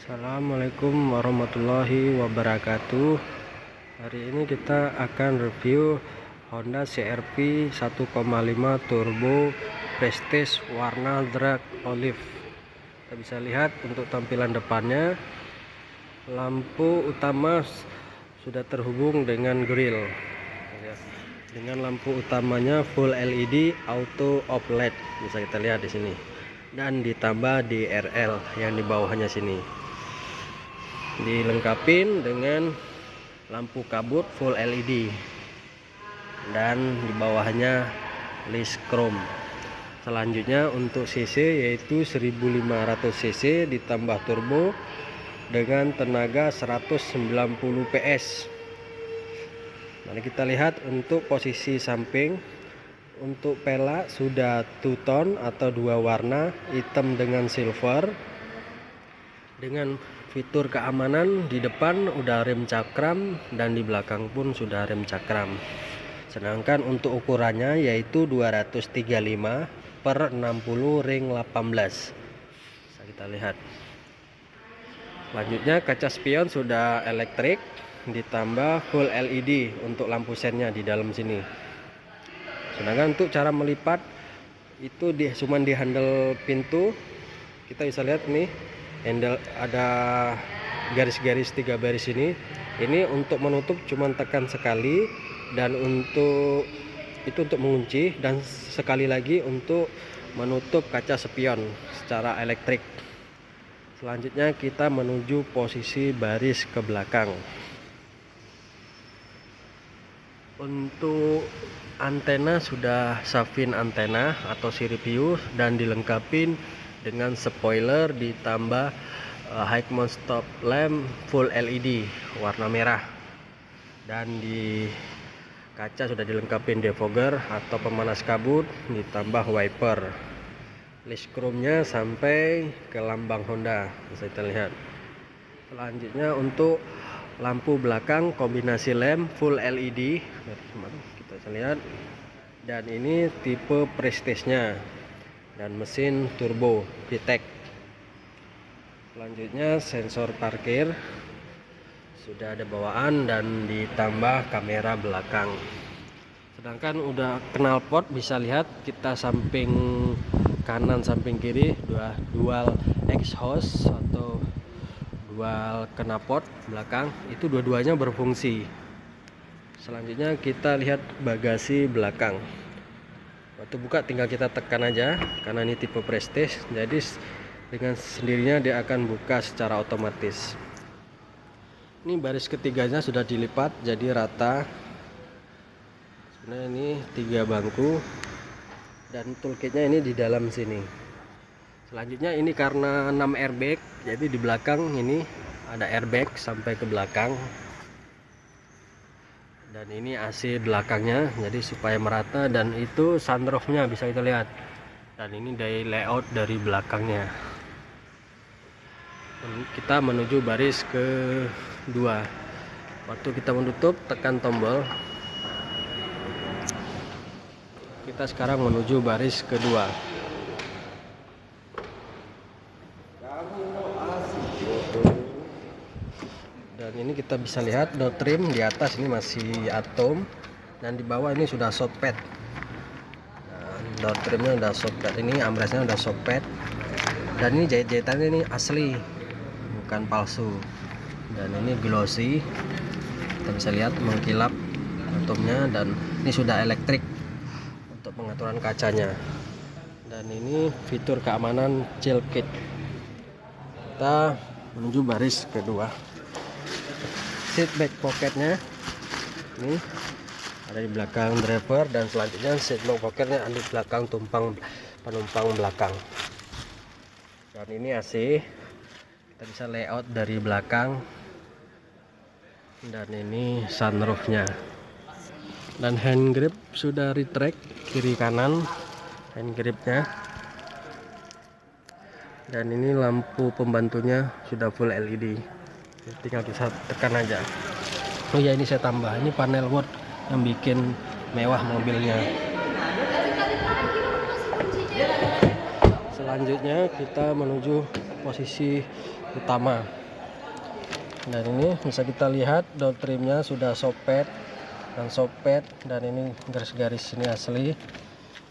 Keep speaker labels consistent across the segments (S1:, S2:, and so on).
S1: Assalamualaikum warahmatullahi wabarakatuh. Hari ini kita akan review Honda CR-V 1,5 Turbo Prestige warna dark olive. Kita bisa lihat untuk tampilan depannya, lampu utama sudah terhubung dengan grill. Dengan lampu utamanya full LED auto off LED, bisa kita lihat di sini. Dan ditambah DRL yang di bawahnya sini. Dilengkapin dengan lampu kabut full LED dan di bawahnya list chrome. Selanjutnya untuk cc yaitu 1500 cc ditambah turbo dengan tenaga 190 PS. Mari kita lihat untuk posisi samping. Untuk pelak sudah two tone atau dua warna, hitam dengan silver. Dengan fitur keamanan di depan udah rem cakram dan di belakang pun sudah rem cakram. Sedangkan untuk ukurannya yaitu 235 per 60 ring 18. Bisa kita lihat. Selanjutnya kaca spion sudah elektrik ditambah full LED untuk lampu sennya di dalam sini. Sedangkan untuk cara melipat itu cuman di handle pintu. Kita bisa lihat nih, handle ada garis-garis 3 baris ini. Ini untuk menutup cuman tekan sekali, dan untuk mengunci, dan sekali lagi untuk menutup kaca spion secara elektrik. Selanjutnya kita menuju posisi baris ke belakang. Untuk antena sudah Safin antena atau Sirius dan dilengkapi dengan spoiler ditambah high mount stop lamp full LED warna merah, dan di kaca sudah dilengkapi defogger atau pemanas kabut ditambah wiper. List chrome-nya sampai ke lambang Honda bisa kita lihat. Selanjutnya untuk lampu belakang kombinasi lamp full LED, kita bisa lihat, dan ini tipe Prestige-nya dan mesin turbo VTEC. Selanjutnya sensor parkir sudah ada bawaan dan ditambah kamera belakang. Sedangkan udah knalpot bisa lihat kita samping kanan samping kiri dual exhaust atau dual knalpot belakang, itu dua-duanya berfungsi. Selanjutnya kita lihat bagasi belakang. Waktu buka tinggal kita tekan aja, karena ini tipe Prestige, jadi dengan sendirinya dia akan buka secara otomatis. Ini baris ketiganya sudah dilipat jadi rata. Sebenarnya ini 3 bangku dan toolkitnya ini di dalam sini. Selanjutnya ini karena 6 airbag, jadi di belakang ini ada airbag sampai ke belakang. Dan ini AC belakangnya, jadi supaya merata, dan itu sunroofnya bisa kita lihat. Dan ini dari layout dari belakangnya. Kita menuju baris kedua. Waktu kita menutup tekan tombol. Kita sekarang menuju baris kedua. Dan ini kita bisa lihat door trim di atas ini masih atom, dan di bawah ini sudah soft pad. Nah, door trimnya udah soft pad, ini armrestnya udah soft pad, dan ini jahit-jahitannya ini asli bukan palsu, dan ini glossy, kita bisa lihat mengkilap atomnya, dan ini sudah elektrik untuk pengaturan kacanya. Dan ini fitur keamanan chill kit. Kita menuju baris kedua. Seat back pocketnya ini ada di belakang driver, dan selanjutnya seat back pocketnya ada di belakang penumpang belakang. Dan ini AC, kita bisa layout dari belakang, dan ini sunroofnya. Dan hand grip sudah retract kiri kanan hand gripnya, dan ini lampu pembantunya sudah full LED, tinggal kita tekan aja. Oh ya, ini saya tambah, ini panel wood yang bikin mewah mobilnya. Selanjutnya kita menuju posisi utama. Dan ini bisa kita lihat door trimnya sudah sopet dan ini garis-garis ini asli.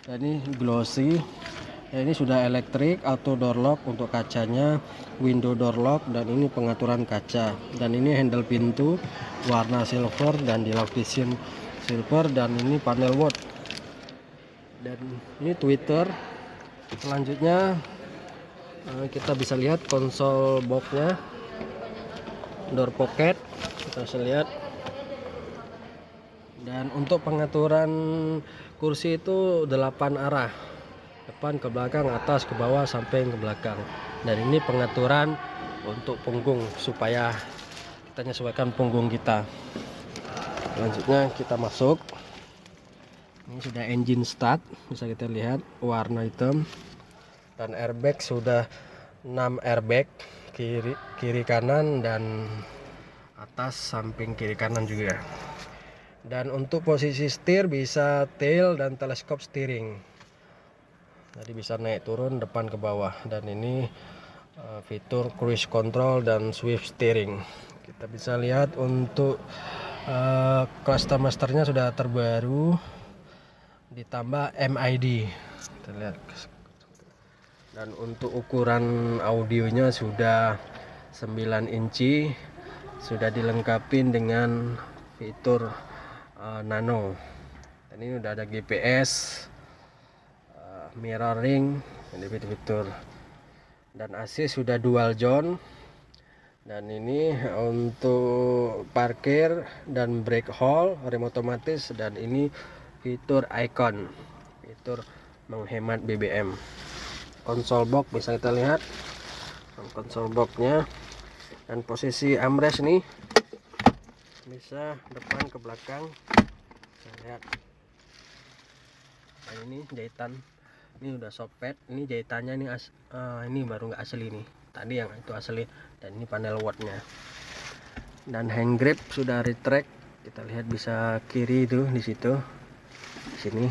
S1: Dan ini glossy. Dan ini sudah elektrik, auto door lock untuk kacanya, window door lock, dan ini pengaturan kaca. Dan ini handle pintu warna silver dan dilapisin silver, dan ini panel wood. Dan ini tweeter. Selanjutnya kita bisa lihat konsol boxnya, door pocket kita bisa lihat. Dan untuk pengaturan kursi itu 8 arah, depan ke belakang, atas ke bawah, samping ke belakang. Dan ini pengaturan untuk punggung supaya kita menyesuaikan punggung kita. Selanjutnya kita masuk. Ini sudah engine start, bisa kita lihat warna hitam. Dan airbag sudah 6 airbag, kiri kanan dan atas, samping kiri kanan juga. Dan untuk posisi setir bisa tail dan teleskop steering, jadi bisa naik turun, depan ke bawah. Dan ini fitur cruise control dan swift steering. Kita bisa lihat untuk cluster masternya sudah terbaru, ditambah MID, kita lihat. Dan untuk ukuran audionya sudah 9 inci, sudah dilengkapi dengan fitur nano. Dan ini udah ada GPS, mirroring, ini fitur-fitur. Dan AC sudah dual zone. Dan ini untuk parkir dan brake hold rem otomatis. Dan ini fitur icon, fitur menghemat BBM. Konsol box bisa kita lihat, konsol boxnya. Dan posisi armrest nih bisa depan ke belakang, bisa lihat. Nah, ini jahitan, ini udah sopet, ini jahitannya nih ini baru nggak asli nih, tadi yang itu asli. Dan ini panel wattnya. Dan hand grip sudah retract, kita lihat bisa kiri itu di situ, di sini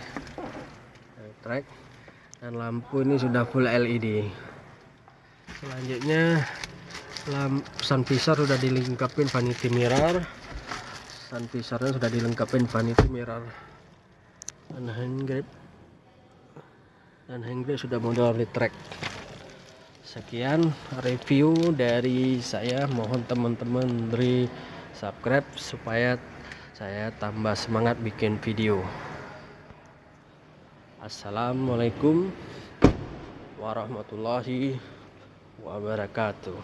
S1: retract. Dan lampu ini sudah full LED. Selanjutnya sun visor sudah dilengkapi vanity mirror. Sun visornya sudah dilengkapi vanity mirror. Dan hand grip sudah model retract. Sekian review dari saya, mohon teman-teman beri subscribe supaya saya tambah semangat bikin video. Assalamualaikum warahmatullahi wabarakatuh.